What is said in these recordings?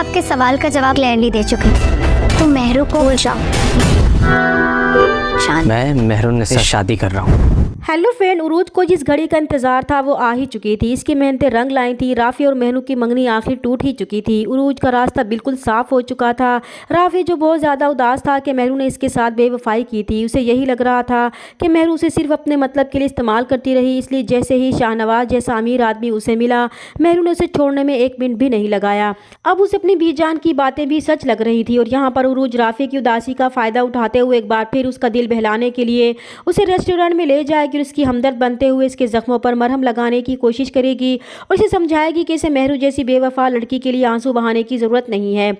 आपके सवाल का जवाब क्लियरली दे चुकी हूँ। तुम मेहरू को भूल जाओ। मैं मेहरून से शादी कर रहा हूँ। हेलो फ्रेंड, उरूज को जिस घड़ी का इंतजार था वो आ ही चुकी थी। इसकी मेहनतें रंग लाई थी। राफी और मेहरू की मंगनी आखिर टूट ही चुकी थी। उरूज का रास्ता बिल्कुल साफ हो चुका था। राफी जो बहुत ज़्यादा उदास था कि मेहरू ने इसके साथ बेवफाई की थी, उसे यही लग रहा था कि मेहरू उसे सिर्फ अपने मतलब के लिए इस्तेमाल करती रही। इसलिए जैसे ही शाहनवाज जैसा अमीर आदमी उसे मिला, मेहरू ने उसे छोड़ने में एक मिनट भी नहीं लगाया। अब उसे अपनी बीजान की बातें भी सच लग रही थी। और यहाँ पर उरूज राफी की उदासी का फ़ायदा उठाते हुए एक बार फिर उसका दिल बहलाने के लिए उसे रेस्टोरेंट में ले जाएगी। उसकी हमदर्द बनते हुए इसके जख्मों पर मरहम लगाने की कोशिश करेगी और इसे समझाएगी कि इसे मेहरू जैसी बेवफा लड़की के लिए आंसू बहाने की ज़रूरत नहीं है।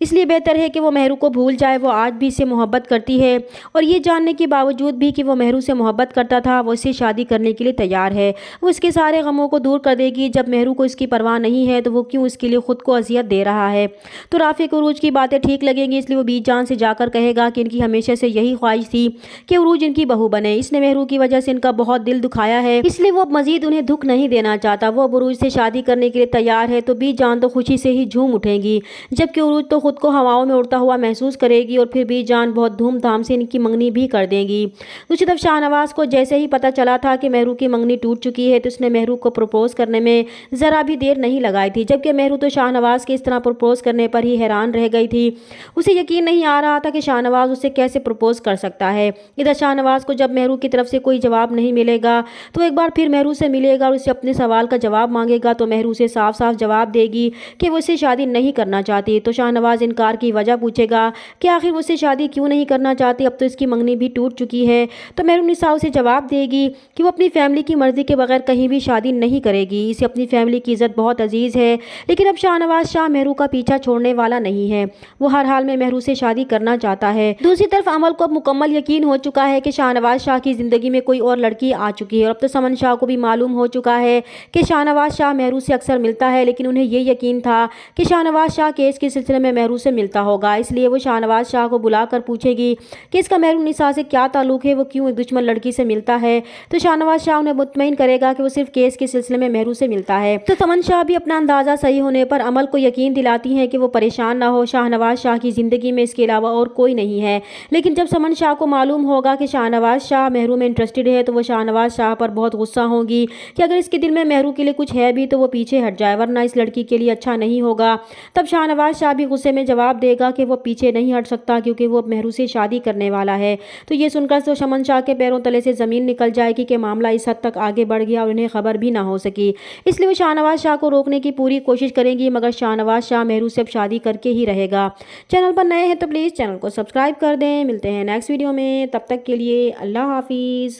इसलिए बेहतर है कि वो मेहरू को भूल जाए। वो आज भी इससे मोहब्बत करती है और ये जानने के बावजूद भी कि वो मेहरू से मोहब्बत करता था, वो इससे शादी करने के लिए तैयार है। वो इसके सारे गमों को दूर कर देगी। जब मेहरू को इसकी परवाह नहीं है तो वो क्यों इसके लिए ख़ुद को अजियत दे रहा है। तो राफी को उरूज की बातें ठीक लगेंगी, इसलिए वो बीजान से जाकर कहेगा कि इनकी हमेशा से यही ख्वाहिश थी कि उरूज इनकी बहू बने। इसने मेहरू की वजह से इनका बहुत दिल दुखाया है, इसलिए वो मजीद उन्हें दुख नहीं देना चाहता। वो उरूज से शादी करने के लिए तैयार है। तो बीजान तो खुशी से ही झूम उठेंगी, जबकि उरूज तो खुद को हवाओं में उड़ता हुआ महसूस करेगी। और फिर बीजान बहुत धूमधाम से इनकी मंगनी भी कर देगी। दूसरी तरफ शाहनवाज को जैसे ही पता चला था कि मेहरू की मंगनी टूट चुकी है तो उसने मेहरू को प्रपोज करने में ज़रा भी देर नहीं लगाई थी। जबकि मेहरू तो शाहनवाज के इस तरह प्रपोज करने पर ही हैरान रह गई थी। उसे यकीन नहीं आ रहा था कि शाहनवाज उसे कैसे प्रपोज कर सकता है। इधर शाहनवाज को जब मेहरू की तरफ से कोई जवाब नहीं मिलेगा तो एक बार फिर मेहरू से मिलेगा और उसे अपने सवाल का जवाब मांगेगा। तो मेहरू उसे साफ साफ जवाब देगी कि वो इससे शादी नहीं करना चाहती। तो शाहनवाज इनकार की वजह पूछेगा कि आखिर वो उससे शादी क्यों नहीं करना चाहती, अब तो इसकी मंगनी भी टूट चुकी है। तो मेहरुन्निसा उसे जवाब देगी कि वो अपनी फैमिली की मर्जी के बगैर कहीं भी शादी नहीं करेगी। इसे अपनी फैमिली की इज्जत बहुत अजीज़ है। लेकिन अब शाहनवाज शाह मेहरू का पीछा छोड़ने वाला नहीं है। वो हर हाल में मेहरू से शादी करना चाहता है। दूसरी तरफ अमल को अब मुकम्मल यकीन हो चुका है कि शाहनवाज शाह की ज़िंदगी में कोई और लड़की आ चुकी है। और अब तो समन शाह को भी मालूम हो चुका है कि शाहनवाज शाह मेहरू से अक्सर मिलता है, लेकिन उन्हें ये यकीन था कि शाहनवाज शाह केस के सिलसिले में मेहरू से मिलता होगा। इसलिए वो शाहनवाज शाह को बुलाकर पूछेगी कि इसका मेहरुन्निसा से क्या ताल्लुक़ है, वो क्यों एक दुश्मन लड़की से मिलता है। तो शाहनवाज शाह उन्हें मुतमईन करेगा कि वो सिर्फ केस के सिलसिले में मेहरू से मिलता है। तो समन शाह भी अपना अंदाज़ा सही होने पर अमल को यकीन दिलाती हैं कि वो परेशान ना हो, शाहनवाज शाह की ज़िंदगी में इसके अलावा और कोई नहीं है। लेकिन जब समन शाह को मालूम होगा कि शाहनवाज शाह मेहरू में इंटरेस्टेड है तो वो शाहनवाज शाह पर बहुत गुस्सा होंगी कि अगर इसके दिल में मेहरू के लिए कुछ है भी तो वो पीछे हट जाए, वरना इस लड़की के लिए अच्छा नहीं होगा। तब शाहनवाज शाह भी गुस्से में जवाब देगा कि वो पीछे नहीं हट सकता क्योंकि वो अब मेहरू से शादी करने वाला है। तो ये सुनकर तो समन शाह के पैरों तले से ज़मीन निकल जाएगी कि मामला इस हद तक आगे बढ़ गया और उन्हें खबर भी ना हो सकी। इसलिए वो शाहनवाज शाह को रोकने की पूरी कोशिश करेंगी, मगर शाहनवाज शाह मेहरू से अब शादी करके ही रहेगा। चैनल पर नए हैं तो प्लीज़ चैनल को सब्सक्राइब कर दें। मिलते हैं नेक्स्ट वीडियो में, तब तक के लिए अल्लाह हाफिज़।